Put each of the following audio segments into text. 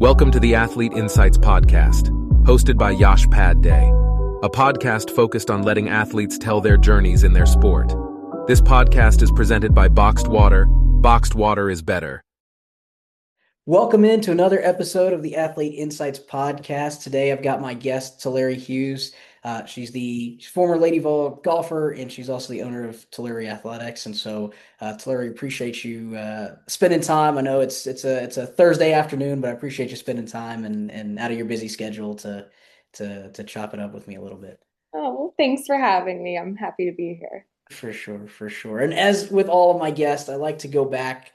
Welcome to the Athlete Insights Podcast, hosted by Yash Pad Day, a podcast focused on letting athletes tell their journeys in their sport. This podcast is presented by Boxed Water. Boxed water is better. Welcome into another episode of the Athlete Insights Podcast. Today I've got my guest, Teleri Hughes. She's the former Lady Vol golfer, and she's also the owner of Teleri Athletics. And so, Teleri, appreciate you spending time. I know it's a Thursday afternoon, but I appreciate you spending time and out of your busy schedule to chop it up with me a little bit. Oh, well, thanks for having me. I'm happy to be here. For sure, for sure. And as with all of my guests, I like to go back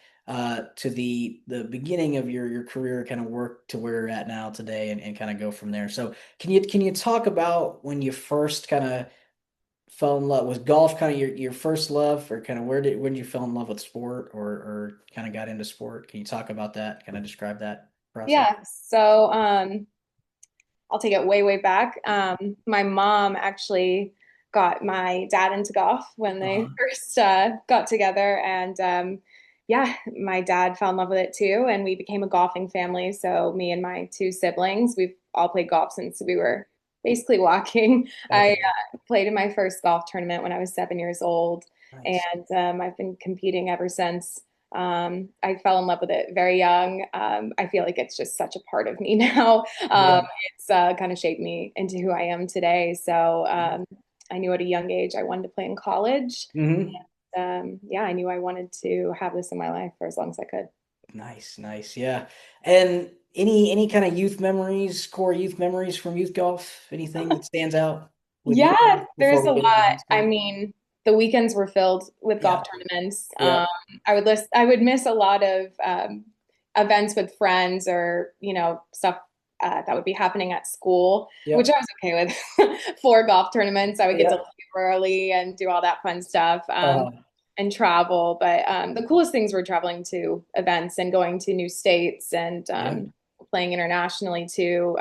to the beginning of your career, kind of work to where you're at now today, and kind of go from there. So can you talk about when you first kind of fell in love with golf, kind of your first love, or kind of when you fell in love with sport, or kind of got into sport? Can you talk about that? Kind of describe that process? Yeah, so I'll take it way, way back. My mom actually got my dad into golf when they Uh-huh. first got together, and yeah, my dad fell in love with it too, and we became a golfing family. So me and my two siblings, we've all played golf since we were basically walking. I Okay, played in my first golf tournament when I was 7 years old, nice. and I've been competing ever since. I fell in love with it very young. I feel like it's just such a part of me now. Yeah. It's kind of shaped me into who I am today. So I knew at a young age I wanted to play in college. Hmm. Yeah, I knew I wanted to have this in my life for as long as I could. Nice, nice. Yeah. And any kind of youth memories, core youth memories from youth golf? Anything that stands out with you Yeah, before there's we a get into lot. high I school? mean, the weekends were filled with Yeah. golf tournaments. Yeah. I would miss a lot of events with friends or, stuff that would be happening at school, which I Yep. was okay with. For golf tournaments, I would get to leave Yep. early and do all that fun stuff, Uh, and travel. But the coolest things were traveling to events and going to new states and yeah. playing internationally too.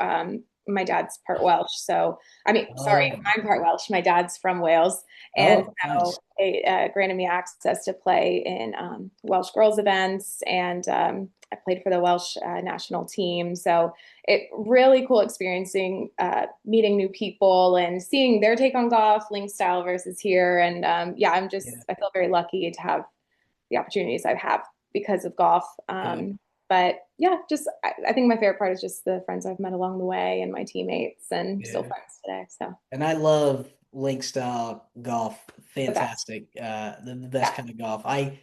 My dad's part Welsh, so I mean, sorry, Oh. I'm part Welsh. My dad's from Wales, and Oh, so nice. it granted me access to play in Welsh girls events, and I played for the Welsh national team. So it really cool experiencing meeting new people and seeing their take on golf, link style versus here. And yeah, Yeah. I feel very lucky to have the opportunities I have because of golf. Yeah. But yeah, I think my favorite part is just the friends I've met along the way and my teammates and still Yeah. friends today. So And I love link style golf. the best. Fantastic. The best Yeah. kind of golf. I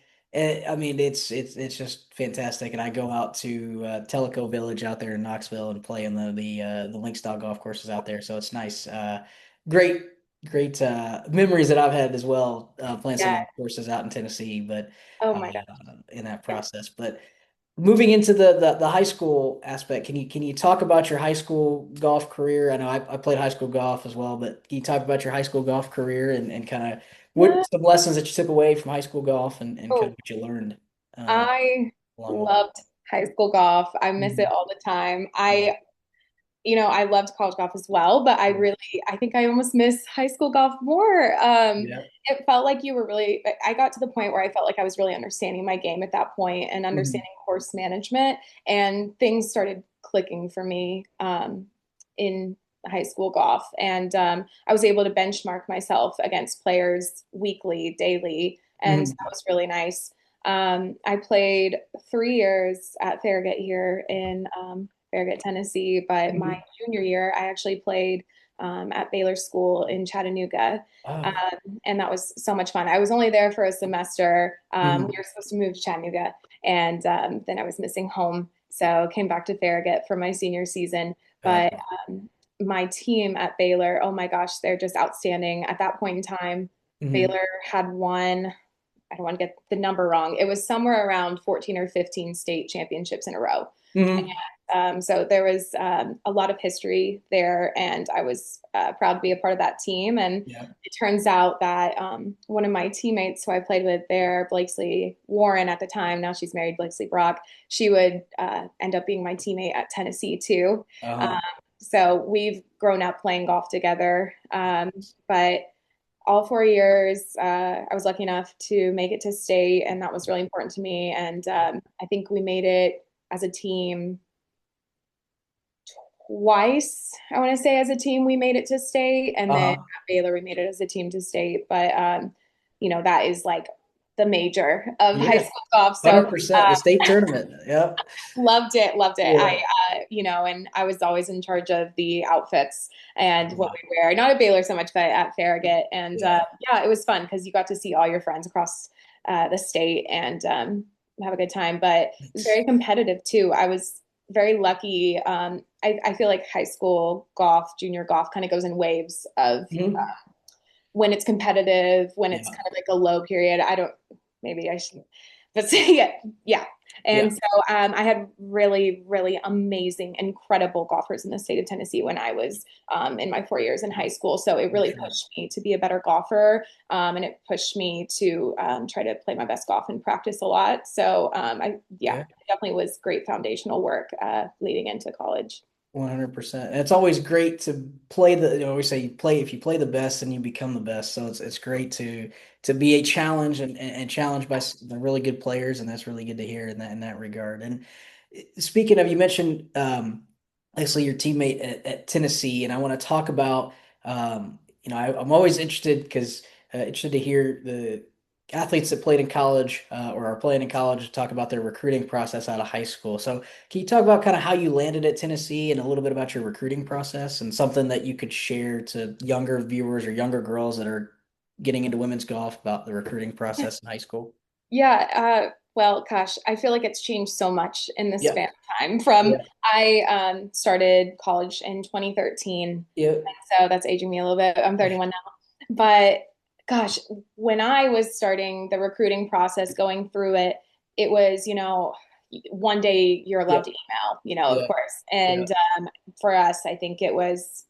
mean, it's just fantastic. And I go out to Tellico Village out there in Knoxville and play in the link style golf courses out there. So it's nice. Great, great memories that I've had as well, playing some Yeah. of the courses out in Tennessee, but Oh uh, my God. in that Yeah. process. But moving into the high school aspect, can you talk about your high school golf career? I know I played high school golf as well, but can you talk about your high school golf career and kind of Yeah. what some lessons that you took away from high school golf and kind of Oh, what you learned uh, I along the way? loved high school golf. I miss it Mhm. all the time. Yeah, I loved college golf as well, but yeah, I think I almost miss high school golf more. yeah. It felt like I got to the point where I felt like I was really understanding my game at that point and Mhm. understanding course management, and things started clicking for me, in high school golf. And I was able to benchmark myself against players weekly, daily, and Mhm. that was really nice. I played 3 years at Farragut here in Farragut, Tennessee. But my Mhm. junior year, I actually played at Baylor School in Chattanooga. Oh. And that was so much fun. I was only there for a semester. We Mhm. were supposed to move to Chattanooga, and then I was missing home. So came back to Farragut for my senior season. But Gotcha. my team at Baylor, oh my gosh, they're just outstanding. At that point in time, Mhm. Baylor had won, I don't want to get the number wrong. It was somewhere around 14 or 15 state championships in a row. Mhm. So there was a lot of history there, and I was proud to be a part of that team. And Yeah. it turns out that one of my teammates who I played with there, Blakesley Warren at the time, now she's married, Blakesley Brock, she would end up being my teammate at Tennessee too. Um, Uh-huh. so we've grown up playing golf together. But all 4 years, I was lucky enough to make it to state, and that was really important to me. And I think we made it as a team twice, I want to say, as a team we made it to state, and then Uh-huh. at Baylor we made it as a team to state. But that is like the major of high Yeah, school golf. So 100%. The state tournament. Yep. loved it, loved it. Yeah. And I was always in charge of the outfits and what Uh-huh. we wear. Not at Baylor so much, but at Farragut. And Yeah. yeah, it was fun because you got to see all your friends across the state and have a good time. But it was very competitive too. I was very lucky. I feel like high school golf, junior golf kind of goes in waves of Mhm. when it's competitive, when it's Yeah. kind of like a low period. Maybe I should, but yeah, yeah. Yeah. And so I had really, really amazing, incredible golfers in the state of Tennessee when I was in my 4 years in high school. So it For really sure. pushed me to be a better golfer, and it pushed me to try to play my best golf and practice a lot. So yeah, Yeah. it definitely was great foundational work leading into college. 100%. And it's always great to play I always say you play if you play the best and you become the best. So it's great to be a challenge and challenged by the really good players, and that's really good to hear in that regard. And speaking of, you mentioned actually your teammate at Tennessee, and I want to talk about I'm always interested because interested to hear the athletes that played in college or are playing in college talk about their recruiting process out of high school. So can you talk about kind of how you landed at Tennessee and a little bit about your recruiting process and something that you could share to younger viewers or younger girls that are getting into women's golf about the recruiting process in high school? Yeah, well, gosh, I feel like it's changed so much in this Yeah, span of time. From yeah, I started college in 2013, yeah. so that's aging me a little bit. I'm 31 now. But gosh, when I was starting the recruiting process, going through it, it was, one day you're allowed Yep, to email, of yeah, course. yeah. And for us, I think it was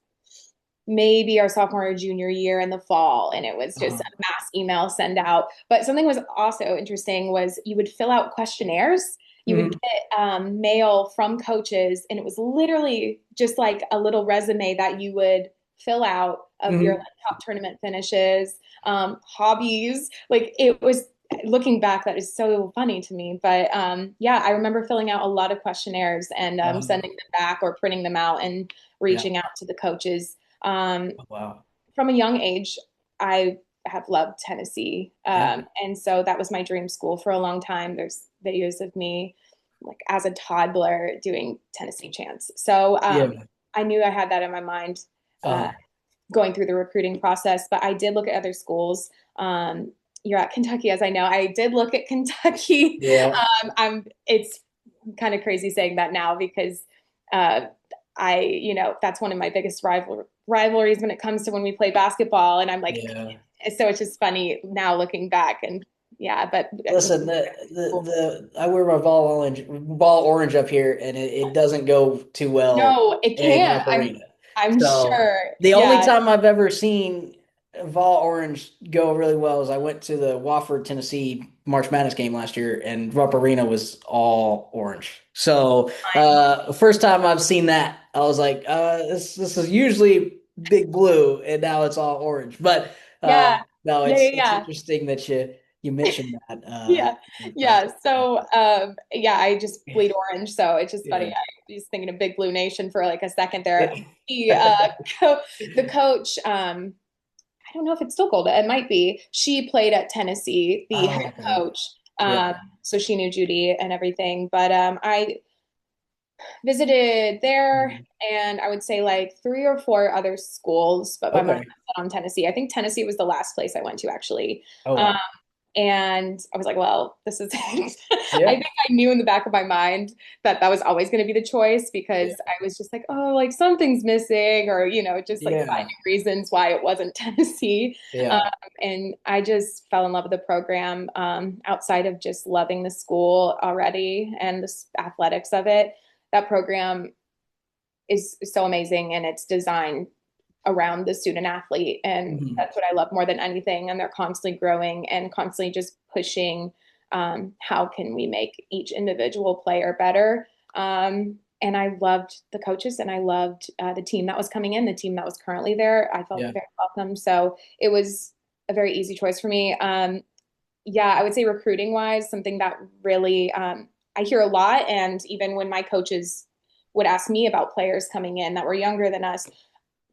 maybe our sophomore or junior year in the fall, and it was just Uh-huh. a mass email send out. But something was also interesting was you would fill out questionnaires. You would Mhm. get mail from coaches, and it was literally just like a little resume that you would fill out of your Mhm. like, top tournament finishes, hobbies. Like it was looking back, that is so funny to me. But yeah, I remember filling out a lot of questionnaires and Uh-huh. sending them back or printing them out and Yeah. reaching out to the coaches. Um, Oh, wow. from a young age, I have loved Tennessee. Yeah. And so that was my dream school for a long time. There's videos of me like as a toddler doing Tennessee chants. So Yeah. I knew I had that in my mind uh, Uh, going through the recruiting process, but I did look at other schools. You're at Kentucky, as I know. I did look at Kentucky. yeah. It's kind of crazy saying that now because uh, that's one of my biggest rivalries when it comes to when we play basketball. And I'm like, Yeah. so it's just funny now looking back. And yeah, but Listen, I wear my ball orange up here, and it doesn't go too well no, it in can't. Rupp Arena. I'm So sure. the only Yeah. time I've ever seen vol orange go really well is I went to the Wofford, Tennessee March Madness game last year, and Rupp Arena was all orange. So first time I've seen that, I was like, this is usually big blue, and now it's all orange. But Yeah. no, Yeah. Yeah. it's Yeah. interesting that you mentioned that Yeah. in the Yeah. process. So, yeah, I just bleed orange. So it's just funny. Yeah. I was thinking of Big Blue Nation for like a second there. Yeah. The, the coach, I don't know if it's still Golda. It might be. She played at Tennessee, the Oh, head okay. coach. Yeah. So she knew Judy and everything. But I visited there Mhm. and I would say like three or four other schools, but my mind Okay. was set on Tennessee. I think Tennessee was the last place I went to actually. Oh, Um, wow. and I was like, well, this is it. I Yeah. think I knew in the back of my mind that that was always going to be the choice because Yeah. I was just like, oh, like something's missing, or, just like Yeah. finding reasons why it wasn't Tennessee. Um, Yeah. and I just fell in love with the program outside of just loving the school already and the athletics of it. That program is so amazing and it's designed around the student athlete. And Mhm. that's what I love more than anything. And they're constantly growing and constantly just pushing how can we make each individual player better. And I loved the coaches and I loved the team that was coming in, the team that was currently there. I felt Yeah. very welcome. So it was a very easy choice for me. Yeah, I would say recruiting wise, something that really I hear a lot. And even when my coaches would ask me about players coming in that were younger than us.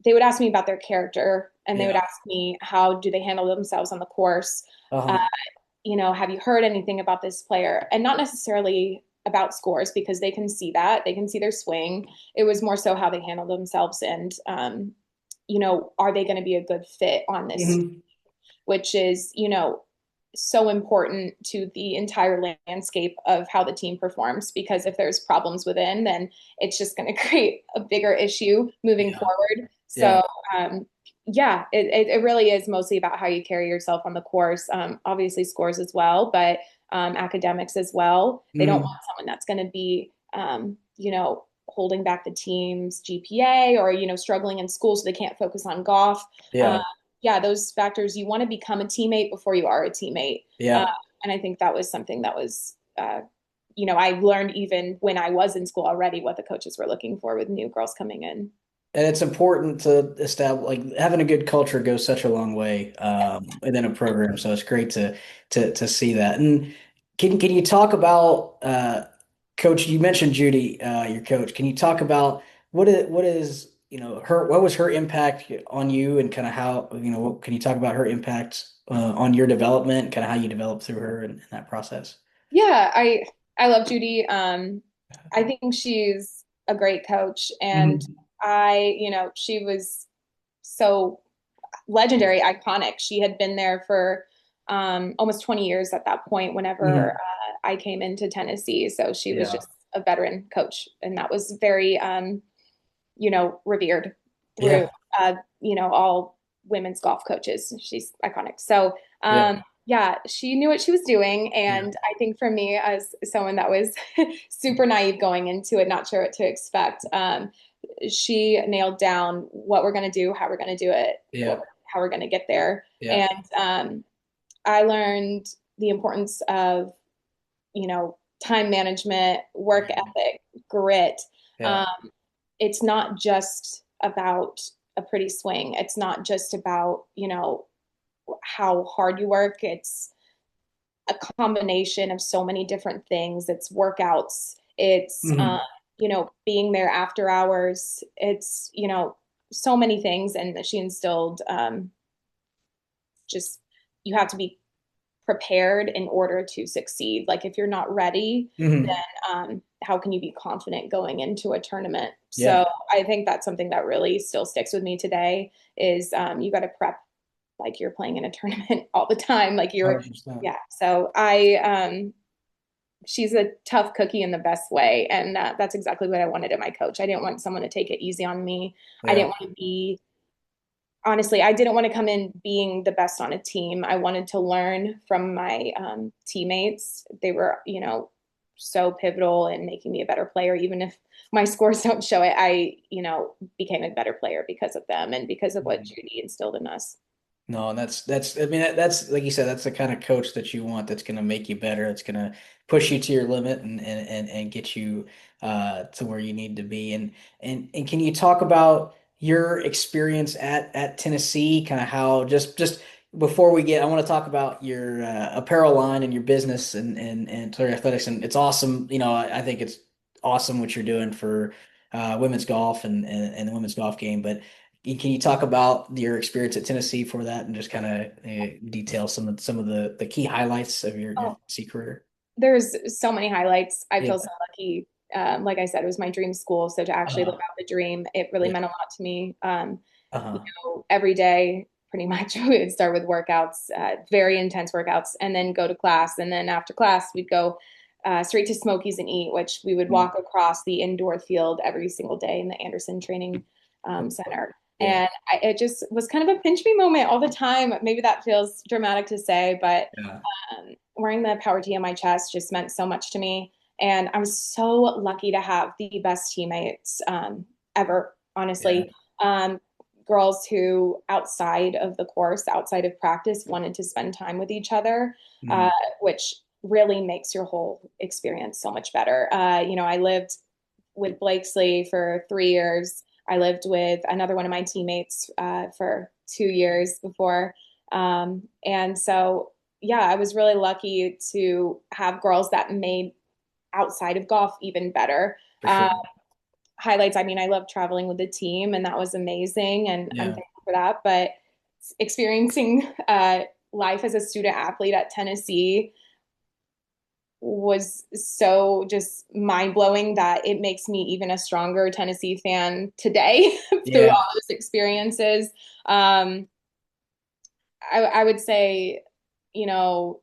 They would ask me about their character, and they would Yeah. ask me, how do they handle themselves on the course? Uh, Uh-huh. have you heard anything about this player? And not necessarily about scores, because they can see that, they can see their swing. It was more so how they handle themselves, and are they going to be a good fit on this, Hmm. which is, so important to the entire landscape of how the team performs. Because if there's problems within, then it's just going to create a bigger issue moving Yeah. forward. Yeah. So, yeah, it really is mostly about how you carry yourself on the course. Obviously, scores as well, but academics as well. They don't Hmm. want someone that's going to be, holding back the team's GPA, or, struggling in school so they can't focus on golf. Yeah. Yeah, those factors. You want to become a teammate before you are a teammate. Uh, Yeah. and I think that was something that was, I learned even when I was in school already what the coaches were looking for with new girls coming in. And it's important to establish, like, having a good culture goes such a long way within a program. So it's great to see that. And can you talk about Coach? You mentioned Judy, your coach. Can you talk about what is her, what was her impact on you, and kind of how, can you talk about her impact on your development, kind of how you developed through her in that process? Yeah, I love Judy. I think she's a great coach, and Mhm. she was so legendary, iconic. She had been there for almost 20 years at that point whenever Mhm. I came into Tennessee. So she was Yeah. just a veteran coach, and that was very, revered through, Yeah. all women's golf coaches. She's iconic. So, Yeah. yeah, she knew what she was doing. Yeah. And I think for me, as someone that was super naive going into it, not sure what to expect, she nailed down what we're going to do, how we're going to do it, Yeah. how we're going to get there. Yeah. And I learned the importance of, time management, work ethic, grit. Yeah. Um, it's not just about a pretty swing. It's not just about, how hard you work. It's a combination of so many different things. It's workouts. It's, Mhm. being there after hours. It's, so many things. And she instilled just, you have to be prepared in order to succeed. Like if you're not ready, Mhm. then how can you be confident going into a tournament? Yeah. So I think that's something that really still sticks with me today is you got to prep like you're playing in a tournament all the time. Like you're, 100%. yeah. So she's a tough cookie in the best way. And that's exactly what I wanted in my coach. I didn't want someone to take it easy on me. I Yeah. didn't want to be honestly, I didn't want to come in being the best on a team. I wanted to learn from my teammates. They were, so pivotal in making me a better player. Even if my scores don't show it, I, became a better player because of them and because of what Mhm. Judy instilled in us. No, and that's I mean that's like you said, that's the kind of coach that you want, that's going to make you better. It's going to push you to your limit and get you to where you need to be. And can you talk about your experience at Tennessee, kind of how just before we get, I want to talk about your apparel line and your business and Teleri Athletics, and it's awesome. I think it's awesome what you're doing for women's golf and the women's golf game, but can you talk about your experience at Tennessee for that, and just kind of detail some of the key highlights of your Oh, Tennessee career? there's so many highlights. I Yeah. feel so lucky. Like I said, it was my dream school. So to actually live Uh, out the dream, it really yeah. meant a lot to me. Uh-huh. Every day, pretty much, we'd start with workouts, very intense workouts, and then go to class. And then after class, we'd go straight to Smokies and eat, which we would Mm. walk across the indoor field every single day in the Anderson Training Center. Yeah. And it just was kind of a pinch me moment all the time. Maybe that feels dramatic to say, but Yeah. wearing the power tee on my chest just meant so much to me. And I was so lucky to have the best teammates ever, Yeah. honestly. Um, Girls who, outside of the course, outside of practice, wanted to spend time with each other, uh, Mm. which really makes your whole experience so much better. I lived with Blakesley for 3 years. I lived with another one of my teammates for 2 years before. And so, yeah, I was really lucky to have girls that made outside of golf even better. For sure. highlights. I mean, I love traveling with the team, and that was amazing, and I'm Yeah. thankful for that. But experiencing life as a student athlete at Tennessee was so just mind blowing that it makes me even a stronger Tennessee fan today through Yeah. all those experiences. Um, I would say, you know,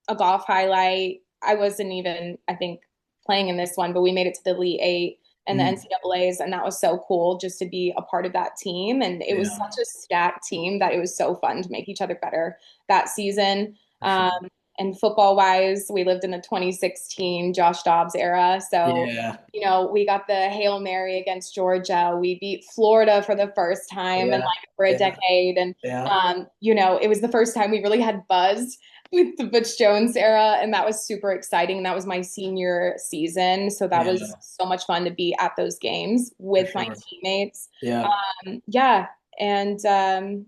a golf highlight. I wasn't even, I think, playing in this one, but we made it to the Elite Eight and the Mm. NCAAs, and that was so cool just to be a part of that team. And it was Yeah. such a stacked team that it was so fun to make each other better that season. For sure. And football wise, we lived in the 2016 Josh Dobbs era. So, Yeah. we got the Hail Mary against Georgia. We beat Florida for the first time in Yeah. like over a Yeah. decade. And, Yeah. it was the first time we really had buzz with the Butch Jones era, and that was super exciting. That was my senior season, so that was Yeah. so much fun to be at those games For with my sure. teammates. Yeah. Yeah, and so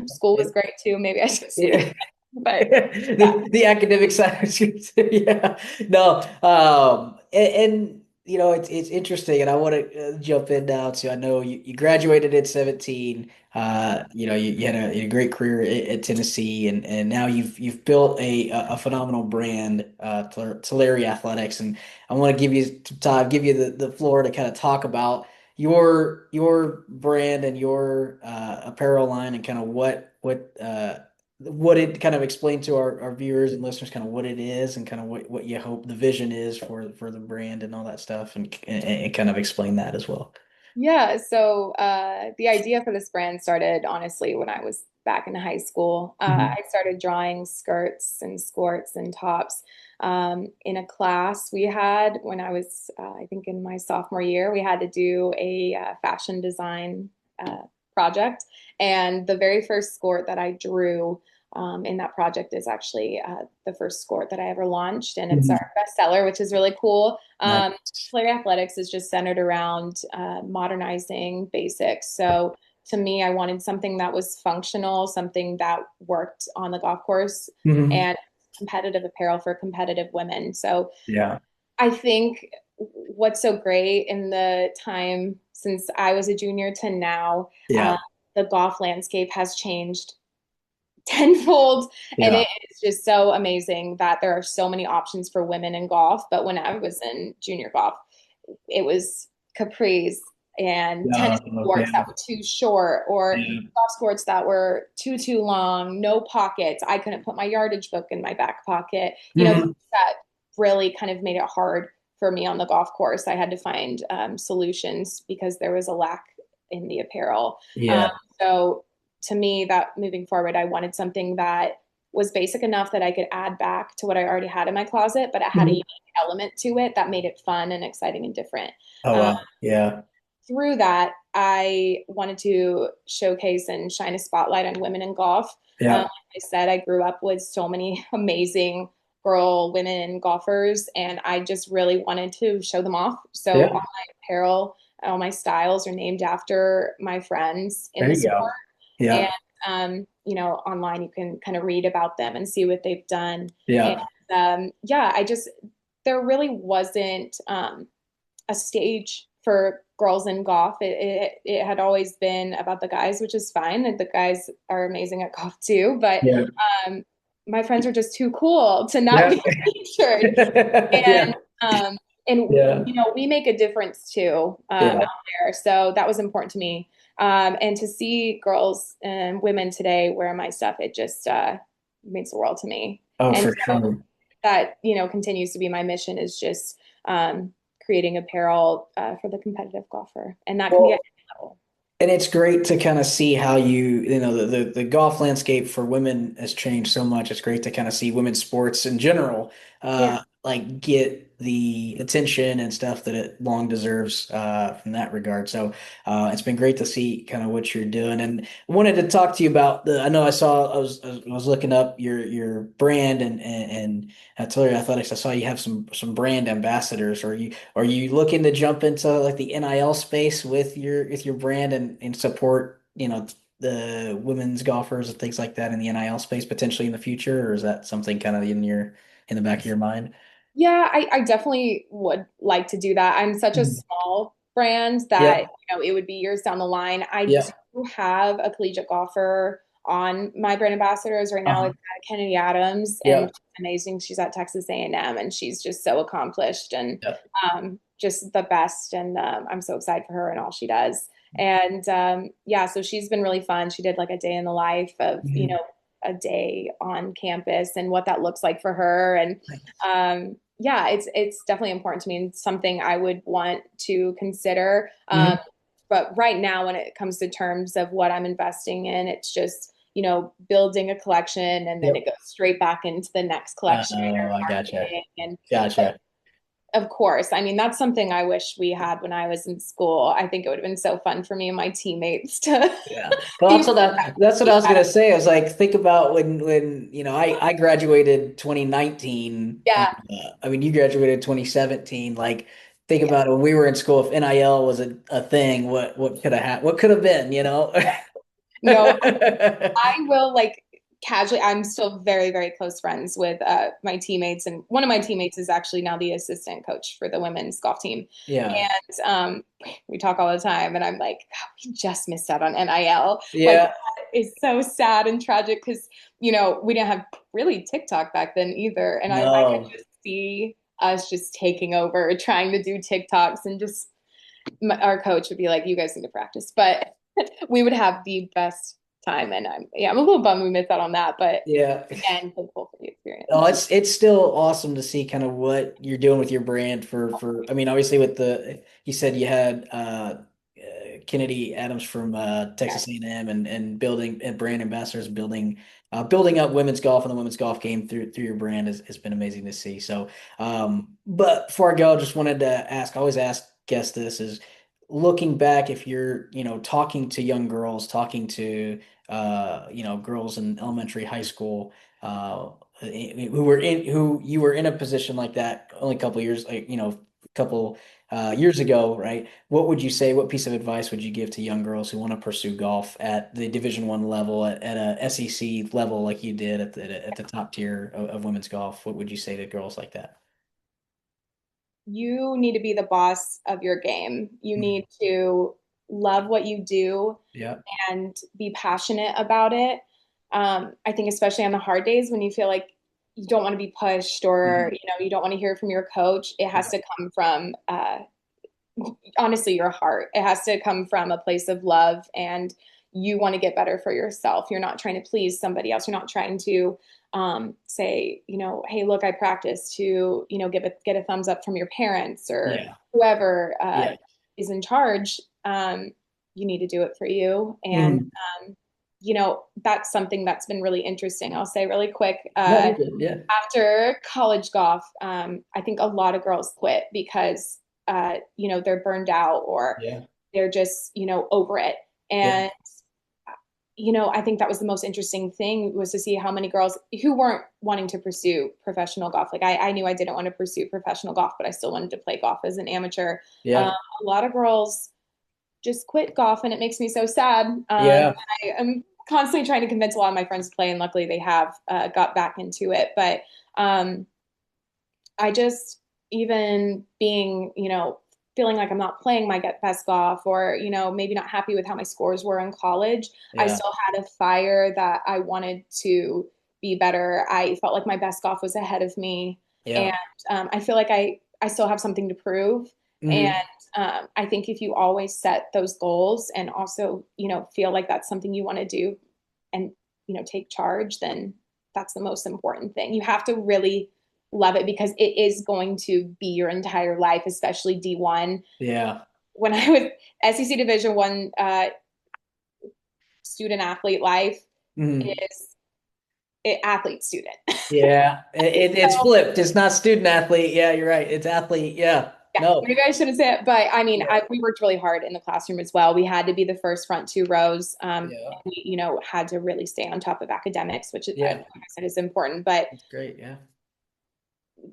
school was great too. Maybe I should say, Yeah. but yeah, The academic side, I was gonna say, yeah, no, and it's interesting, and I want to jump in now too. I know you graduated at 17. You had a great career at Tennessee, and now you've built a phenomenal brand, Teleri Athletics, and I want to give you some time, give you the floor to kind of talk about your brand and your apparel line and kind of what it kind of explain to our viewers and listeners kind of what it is and kind of what you hope the vision is for the brand and all that stuff and kind of explain that as well. yeah. So the idea for this brand started honestly when I was back in high school. Mhm. I started drawing skirts and skirts and tops in a class we had when I was, I think, in my sophomore year. We had to do a fashion design uh, project, and the very first skirt that I drew. In that project is actually the first skirt that I ever launched, and it's Mhm. our bestseller, which is really cool. Nice. Teleri Athletics is just centered around modernizing basics. So to me, I wanted something that was functional, something that worked on the golf course, Mhm. and competitive apparel for competitive women. So Yeah. I think what's so great in the time since I was a junior to now, Yeah. the golf landscape has changed tenfold. And Yeah. it is just so amazing that there are so many options for women in golf. But when I was in junior golf, it was capris and tennis Yeah. courts Yeah. that were too short, or Yeah. golf courts that were too long, no pockets. I couldn't put my yardage book in my back pocket. Mhm. Things that really kind of made it hard for me on the golf course. I had to find solutions because there was a lack in the apparel. Um, Yeah. so to me, that moving forward, I wanted something that was basic enough that I could add back to what I already had in my closet, but it had a Mhm. unique element to it that made it fun and exciting and different. Oh Um, wow. Yeah. Through that, I wanted to showcase and shine a spotlight on women in golf. Yeah. Like I said, I grew up with so many amazing women golfers, and I just really wanted to show them off. So all Yeah. my apparel, all my styles are named after my friends in There the you go. sport. And Yeah. online you can kind of read about them and see what they've done. And Yeah. yeah, I just there really wasn't a stage for girls in golf. It had always been about the guys, which is fine. And the guys are amazing at golf too, but Yeah. um, my friends are just too cool to not Yeah. be featured. Yeah. And um, and Yeah. we make a difference too out Yeah. there. So that was important to me. And to see girls and women today wear my stuff, it just means the world to me. Oh, And for so sure. that continues to be my mission is just creating apparel for the competitive golfer, and that can be at Well, any level. and it's great to kind of see how the golf landscape for women has changed so much. It's great to kind of see women's sports in general, Yeah. like get the attention and stuff that it long deserves, from that regard. So, it's been great to see kind of what you're doing. And I wanted to talk to you about I know I was looking up your brand and at Teleri Athletics. I saw you have some brand ambassadors. Are you looking to jump into like the NIL space with your brand and support, the women's golfers and things like that in the NIL space potentially in the future, or is that something kind of in the back of your mind? Yeah, I definitely would like to do that. I'm such a Mhm. small brand that, Yep. it would be years down the line. I Yep. do have a collegiate golfer on my brand ambassadors right now. Uh-huh. It's Kennedy Adams, and Yep. she's amazing. She's at Texas A&M, and she's just so accomplished and Yep. just the best. And I'm so excited for her and all she does. And yeah, so she's been really fun. She did like a day in the life of, Mhm. a day on campus and what that looks like for her. And yeah, it's definitely important to me and something I would want to consider. Mhm. But right now, when it comes to terms of what I'm investing in, it's just, building a collection and then Yep. it goes straight back into the next collection or Oh, I gotcha. marketing. And Gotcha. of course, I mean, that's something I wish we had when I was in school. I think it would have been so fun for me and my teammates to Yeah. Well, be. that's what I was gonna say. I was like, think about when I graduated 2019. Yeah, I mean, you graduated 2017. Like, think about it, when we were in school. If NIL was a thing, what could have happened? What could have been? no, I will like casually. I'm still very, very close friends with my teammates, and one of my teammates is actually now the assistant coach for the women's golf team. Yeah. And we talk all the time, and I'm like, God, we just missed out on NIL. Like, Yeah. that is so sad and tragic because we didn't have really TikTok back then either, and I could No. just see us just taking over, trying to do TikToks, and just our coach would be like, "You guys need to practice," but we would have the best time. And I'm a little bummed we missed out on that, but Yeah. again, thankful for the Oh, experience. it's still awesome to see kind of what you're doing with your brand I mean, obviously with you said you had Kennedy Adams from Yeah. Texas A&M and building and brand ambassadors building up women's golf and the women's golf game through your brand has been amazing to see. So, but before I go, I just wanted to ask, I always ask guests this is looking back, if you're, talking to young girls, talking to girls in elementary, high school, who you were in a position like that only a couple years, like, couple years ago, right? What would you say? What piece of advice would you give to young girls who want to pursue golf at the Division I level, at a SEC level, like you did at the top tier of women's golf? What would you say to girls like that? You need to be the boss of your game. You Mhm. need to love what you do Yeah. and be passionate about it. I think especially on the hard days when you feel like you don't want to be pushed or Mhm. you don't want to hear from your coach, it has Yeah. to come from honestly your heart. It has to come from a place of love and you want to get better for yourself. You're not trying to please somebody else. You're not trying to say, hey, look, I practice to, get a thumbs up from your parents or Yeah. whoever Yeah. is in charge. You need to do it for you. And, Mhm. that's something that's been really interesting. I'll say really quick. No, you're good. Yeah. After college golf, I think a lot of girls quit because they're burned out or Yeah. they're just over it. Yeah. And I think that was the most interesting thing was to see how many girls who weren't wanting to pursue professional golf. Like I knew I didn't want to pursue professional golf, but I still wanted to play golf as an amateur. Yeah. A lot of girls just quit golf, and it makes me so sad. Yeah. I am constantly trying to convince a lot of my friends to play, and luckily they have got back into it. But um, I just, even being, feeling like I'm not playing my best golf or, maybe not happy with how my scores were in college, I Yeah. still had a fire that I wanted to be better. I felt like my best golf was ahead of me. And Yeah. I feel like I still have something to prove. And Mhm. I think if you always set those goals and also, feel like that's something you want to do and, take charge, then that's the most important thing. You have to really love it because it is going to be your entire life, especially D1. Yeah. When I was SEC Division One student athlete life Mhm. is athlete student. Yeah, it's So flipped. It's not student athlete. Yeah, you're right. It's athlete. Yeah. yeah, No. maybe I shouldn't say it, but I mean, Yeah. we worked really hard in the classroom as well. We had to be the first front two rows. Yeah. We, had to really stay on top of academics, which is, like Yeah. I said, is important. But That's great. Yeah.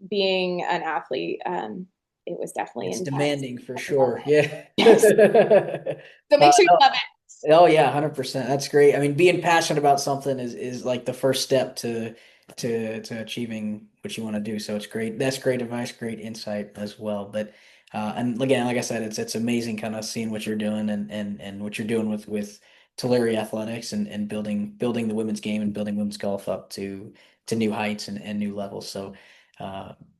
being an athlete, it was definitely It's intense. demanding for sure. Yeah. Yes. So make sure you No. love it. Oh yeah, 100%. That's great. I mean, being passionate about something is like the first step to achieving what you want to do. So it's great. That's great advice, great insight as well. But and again, like I said, it's amazing kind of seeing what you're doing and what you're doing with Teleri Athletics and building the women's game and building women's golf up to new heights and new levels. So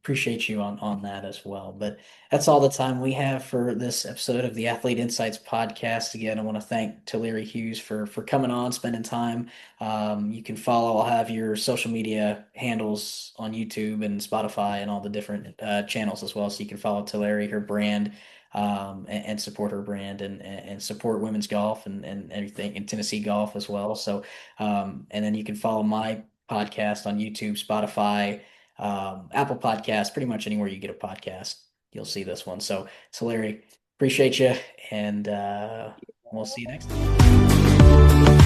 appreciate you on that as well. But that's all the time we have for this episode of the Athlete Insights podcast. Again, I want to thank Teleri Hughes for coming on, spending time. You can follow, I'll have your social media handles on YouTube and Spotify and all the different channels as well. So you can follow Teleri, her brand, and support her brand and support women's golf and everything in Tennessee golf as well. So, and then you can follow my podcast on YouTube, Spotify, Apple Podcasts, pretty much anywhere you get a podcast, you'll see this one. So Larry, appreciate you, and we'll see you next time.